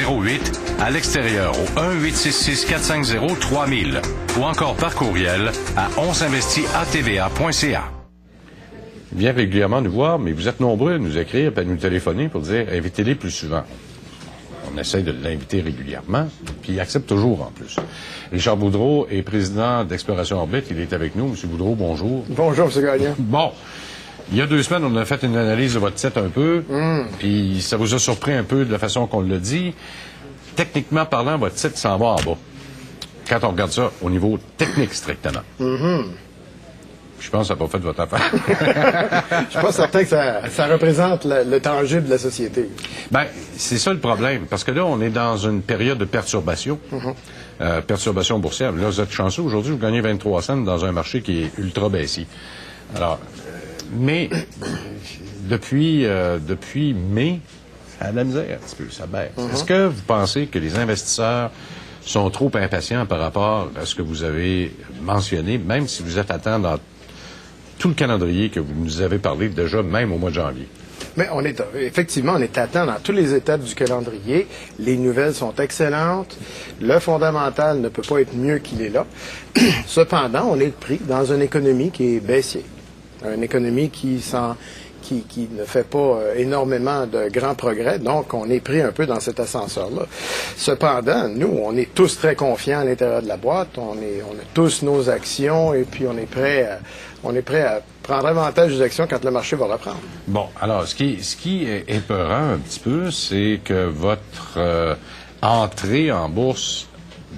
08 à l'extérieur au 1-866-450-3000 ou encore par courriel à onsinvestit@tva.ca. Il vient régulièrement nous voir, mais vous êtes nombreux à nous écrire et à nous téléphoner pour dire invitez-les plus souvent. On essaie de l'inviter régulièrement, puis il accepte toujours en plus. Richard Boudreau est président d'Exploration Orbite. Il est avec nous. Monsieur Boudreau, bonjour. Bonjour, M. Gagnon. Bon. Il y a 2 semaines, on a fait une analyse de votre site un peu, puis ça vous a surpris un peu de la façon qu'on l'a dit. Techniquement parlant, votre site s'en va en bas. Quand on regarde ça au niveau technique strictement. Je pense que ça n'a pas fait de votre affaire. Je suis pas certain que ça représente le tangible de la société. Ben, c'est ça le problème, parce que là, on est dans une période de perturbation, perturbation boursière. Là, vous êtes chanceux, aujourd'hui, vous gagnez 23 cents dans un marché qui est ultra baissier. Alors, mais depuis mai, ça a de la misère un petit peu, ça baisse. Est-ce que vous pensez que les investisseurs sont trop impatients par rapport à ce que vous avez mentionné, même si vous êtes à temps dans tout le calendrier que vous nous avez parlé déjà, même au mois de janvier? Mais effectivement, on est à temps dans toutes les étapes du calendrier. Les nouvelles sont excellentes. Le fondamental ne peut pas être mieux qu'il est là. Cependant, on est pris dans une économie qui est baissière. Une économie qui ne fait pas énormément de grands progrès. Donc, on est pris un peu dans cet ascenseur-là. Cependant, nous, on est tous très confiants à l'intérieur de la boîte. On a tous nos actions et puis on est prêt à prendre avantage des actions quand le marché va reprendre. Bon, alors, ce qui est épeurant un petit peu, c'est que votre entrée en bourse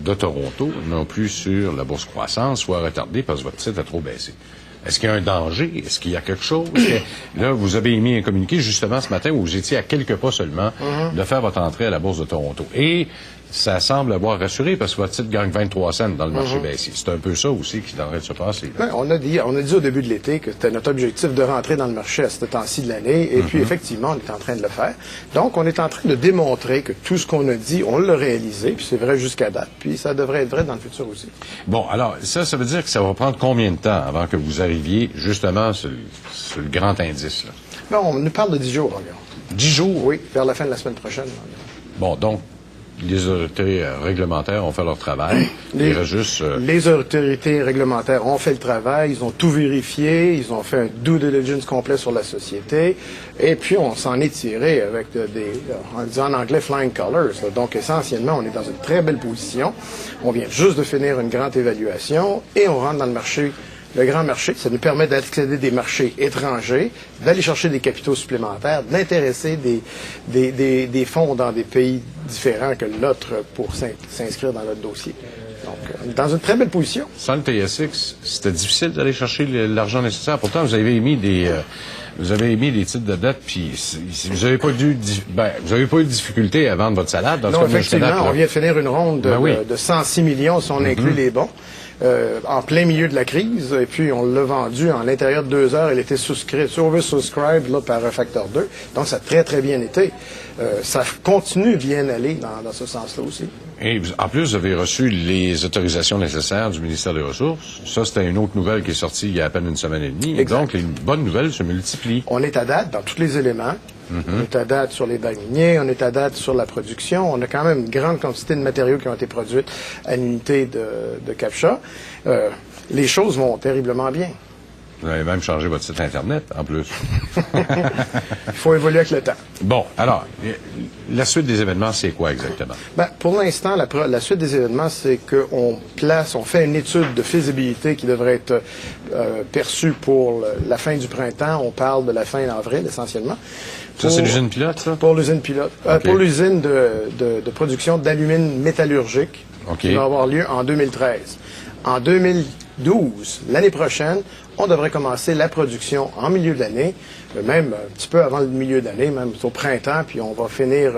de Toronto, non plus sur la bourse croissance, soit retardée parce que votre site a trop baissé. Est-ce qu'il y a un danger? Est-ce qu'il y a quelque chose? Là, vous avez émis un communiqué justement ce matin où vous étiez à quelques pas seulement de faire votre entrée à la Bourse de Toronto. Et ça semble avoir rassuré parce que votre titre gagne 23 cents dans le marché baissier. C'est un peu ça aussi qui est en train de se passer. Ben, on a dit au début de l'été que c'était notre objectif de rentrer dans le marché à ce temps-ci de l'année. Et puis, effectivement, on est en train de le faire. Donc, on est en train de démontrer que tout ce qu'on a dit, on l'a réalisé. Puis, c'est vrai jusqu'à date. Puis, ça devrait être vrai dans le futur aussi. Bon, alors, ça veut dire que ça va prendre combien de temps avant que vous arriviez justement sur le grand indice, là? Ben, on nous parle de 10 jours, regarde. 10 jours? Oui, vers la fin de la semaine prochaine. Bon, donc, les autorités réglementaires ont fait leur travail. Les autorités réglementaires ont fait le travail, ils ont tout vérifié, ils ont fait un due diligence complet sur la société, et puis on s'en est tiré avec on dit en anglais flying colors. Donc essentiellement, on est dans une très belle position. On vient juste de finir une grande évaluation et on rentre dans le marché. Le grand marché, ça nous permet d'accéder des marchés étrangers, d'aller chercher des capitaux supplémentaires, d'intéresser des fonds dans des pays différents que l'autre pour s'inscrire dans notre dossier. Donc, dans une très belle position. Sans le TSX, c'était difficile d'aller chercher l'argent nécessaire. Pourtant, vous avez émis des titres de dette, puis vous n'avez pas eu de difficulté à vendre votre salade. Non, effectivement, on vient de finir une ronde de 106 millions si on inclut les bons. En plein milieu de la crise, et puis on l'a vendu en l'intérieur de 2 heures. Elle était oversubscribed là, par un facteur 2. Donc, ça a très, très bien été. Ça continue bien aller dans ce sens-là aussi. Et en plus, vous avez reçu les autorisations nécessaires du ministère des Ressources. Ça, c'était une autre nouvelle qui est sortie il y a à peine une semaine et demie. Exact. Et donc, les bonnes nouvelles se multiplient. On est à date dans tous les éléments. On est à date sur les bacs miniers, on est à date sur la production. On a quand même une grande quantité de matériaux qui ont été produits à l'unité de CAPTCHA. Les choses vont terriblement bien. Vous avez même changé votre site Internet, en plus. Il faut évoluer avec le temps. Bon, alors, la suite des événements, c'est quoi exactement? Ben, pour l'instant, la suite des événements, c'est qu'on fait une étude de faisabilité qui devrait être perçue pour la fin du printemps. On parle de la fin d'avril, essentiellement. Ça, c'est l'usine pilote, ça? Pour l'usine pilote. Okay. Pour l'usine de production d'alumine métallurgique qui va avoir lieu en 2013. En 2012, l'année prochaine, on devrait commencer la production en milieu d'année, même un petit peu avant le milieu d'année, même au printemps, puis on va finir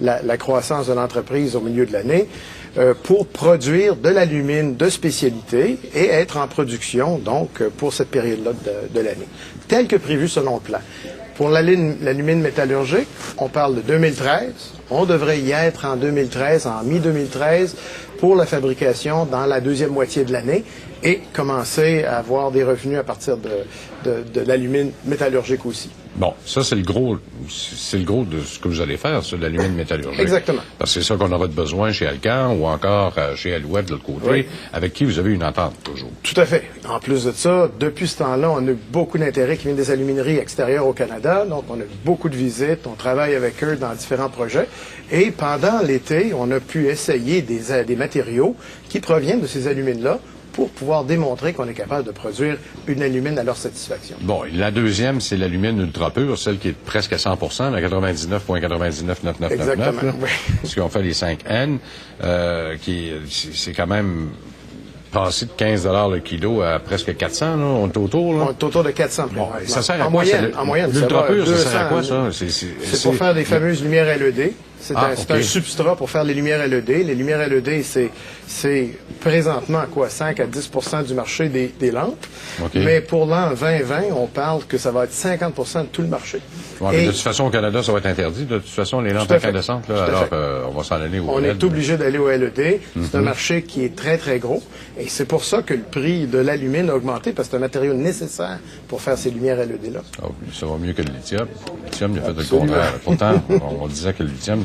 la croissance de l'entreprise au milieu de l'année, pour produire de l'alumine de spécialité et être en production, donc, pour cette période-là de l'année, tel que prévu selon le plan. Pour l'alumine métallurgique, on parle de 2013. On devrait y être en 2013, en mi-2013, pour la fabrication dans la deuxième moitié de l'année et commencer à avoir des revenus à partir de l'alumine métallurgique aussi. Bon, ça, c'est le gros de ce que vous allez faire, sur l'alumine métallurgique. Exactement. Parce que c'est ça qu'on aura de besoin chez Alcan ou encore chez Alouette de l'autre côté, oui. Avec qui vous avez une entente toujours. Tout à fait. En plus de ça, depuis ce temps-là, on a eu beaucoup d'intérêt qui vient des alumineries extérieures au Canada. Donc, on a eu beaucoup de visites. On travaille avec eux dans différents projets. Et pendant l'été, on a pu essayer des matériaux qui proviennent de ces alumines-là pour pouvoir démontrer qu'on est capable de produire une alumine à leur satisfaction. Bon, la deuxième, c'est l'alumine ultra pure, celle qui est presque à 100%, la 99,999999. Exactement, oui. Parce qu'on fait les 5N, c'est quand même passé de 15 $ le kilo à presque 400, là, on est autour, là. On est autour de 400. Bon, ça sert à en quoi? Moyenne, l'ultra pure, ça sert à quoi, ça? C'est pour faire des fameuses lumières LED. C'est un substrat pour faire les lumières LED. Les lumières LED, c'est présentement, 5 à 10 % du marché des lampes. Okay. Mais pour l'an 2020, on parle que ça va être 50 % de tout le marché. Ouais, mais de toute façon, au Canada, ça va être interdit. De toute façon, les lampes incandescentes, là, alors on va s'en aller au LED. On est obligé d'aller au LED. C'est un marché qui est très, très gros. Et c'est pour ça que le prix de l'alumine a augmenté, parce que c'est un matériau nécessaire pour faire ces lumières LED-là. Oh, ça va mieux que le lithium. Le lithium, il a fait le contraire. Pourtant, on disait que le lithium...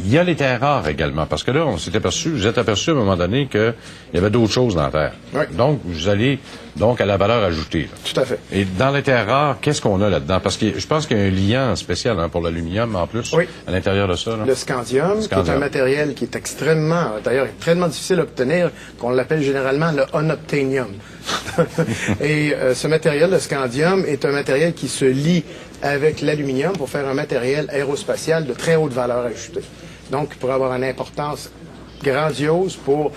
Il y a les terres rares également, parce que là, vous êtes aperçu à un moment donné qu'il y avait d'autres choses dans la terre. Oui. Donc, vous allez à la valeur ajoutée. Là. Tout à fait. Et dans les terres rares, qu'est-ce qu'on a là-dedans? Parce que je pense qu'il y a un liant spécial pour l'aluminium en plus, à l'intérieur de ça. Là. Le scandium, qui est un matériel qui est extrêmement difficile à obtenir, qu'on l'appelle généralement le unobtainium. Et ce matériel, le scandium, est un matériel qui se lie avec l'aluminium pour faire un matériel aérospatial de très haute valeur ajoutée. Donc, il pourrait avoir une importance grandiose pour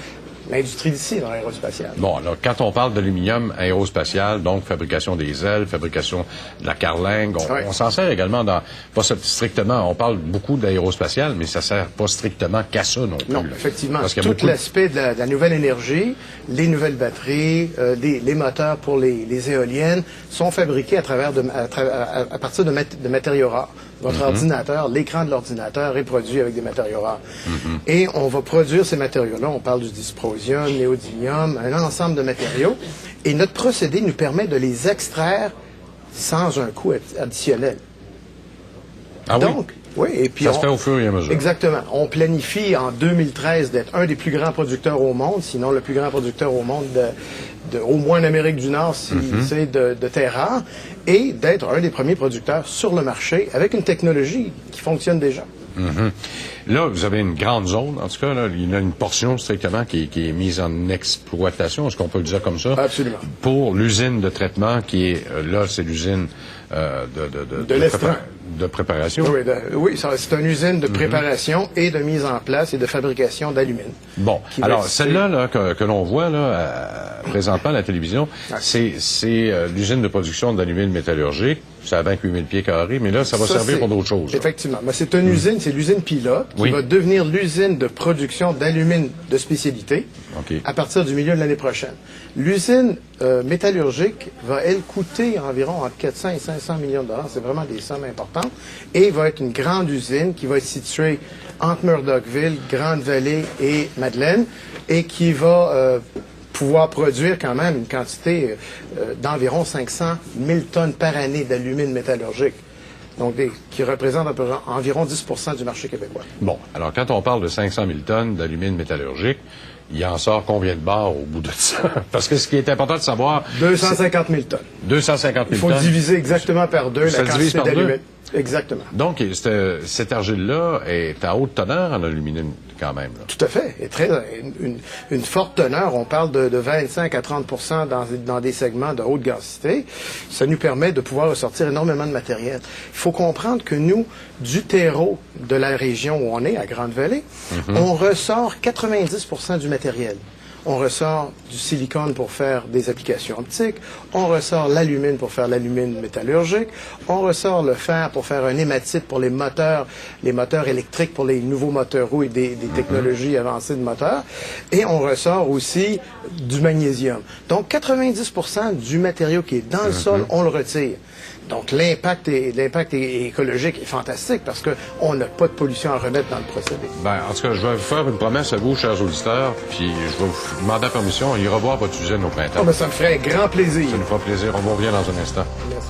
l'industrie d'ici, dans l'aérospatial. Bon, alors, quand on parle d'aluminium aérospatial, donc fabrication des ailes, fabrication de la carlingue, on s'en sert également pas strictement, on parle beaucoup d'aérospatial, mais ça sert pas strictement qu'à ça non plus. Non, effectivement. Tout l'aspect de la nouvelle énergie, les nouvelles batteries, les moteurs pour les éoliennes sont fabriqués à partir de matériaux rares. Votre ordinateur, l'écran de l'ordinateur est produit avec des matériaux rares. Et on va produire ces matériaux-là. On parle du dysprosium, néodymium, un ensemble de matériaux. Et notre procédé nous permet de les extraire sans un coût additionnel. Ah donc, oui, et puis ça se fait au fur et à mesure. Exactement. On planifie en 2013 d'être un des plus grands producteurs au monde, sinon le plus grand producteur au monde au moins en Amérique du Nord, si c'est de terres rares, et d'être un des premiers producteurs sur le marché avec une technologie qui fonctionne déjà. Là, vous avez une grande zone, en tout cas, là, il y a une portion strictement qui est mise en exploitation, est-ce qu'on peut le dire comme ça? Absolument. Pour l'usine de traitement qui est, là, c'est l'usine de préparation. Oui, c'est une usine de préparation et de mise en place et de fabrication d'alumine. Bon, alors celle-là là, que l'on voit là, présentement à la télévision, c'est l'usine de production d'alumine métallurgique. C'est à 28 000 pieds carrés, mais là, ça va servir pour d'autres choses. Effectivement. Mais c'est une usine, c'est l'usine pilote qui va devenir l'usine de production d'alumine de spécialité à partir du milieu de l'année prochaine. L'usine métallurgique va, elle, coûter environ entre 400 et 500 millions de dollars. C'est vraiment des sommes importantes. Et va être une grande usine qui va être située entre Murdochville, Grande-Vallée et Madeleine et qui va pouvoir produire quand même une quantité d'environ 500 000 tonnes par année d'alumine métallurgique. Donc, qui représente environ 10 % du marché québécois. Bon, alors quand on parle de 500 000 tonnes d'alumine métallurgique, il en sort combien de barres au bout de ça? Parce que ce qui est important de savoir... 250 000 tonnes. 250 000 tonnes. Il faut diviser exactement par deux la quantité d'alumine. Exactement. Donc, cette argile-là est à haute teneur en aluminium quand même. Là. Tout à fait. Une forte teneur. On parle de 25 à 30 % dans des segments de haute densité. Ça nous permet de pouvoir ressortir énormément de matériel. Il faut comprendre que nous, du terreau de la région où on est, à Grande-Vallée, on ressort 90 % du matériel. On ressort du silicone pour faire des applications optiques. On ressort l'alumine pour faire l'alumine métallurgique. On ressort le fer pour faire un hématite pour les moteurs électriques, pour les nouveaux moteurs roues et des technologies avancées de moteurs. Et on ressort aussi du magnésium. Donc, 90 % du matériau qui est dans le sol, on le retire. Donc, l'impact écologique est fantastique parce qu'on n'a pas de pollution à remettre dans le procédé. Ben, en tout cas, je vais vous faire une promesse à vous, chers auditeurs, puis je vais vous demander la permission, on ira voir votre usine au printemps. Oh, ben, ça me ferait un grand plaisir. Ça nous fera plaisir. On vous revient dans un instant. Merci.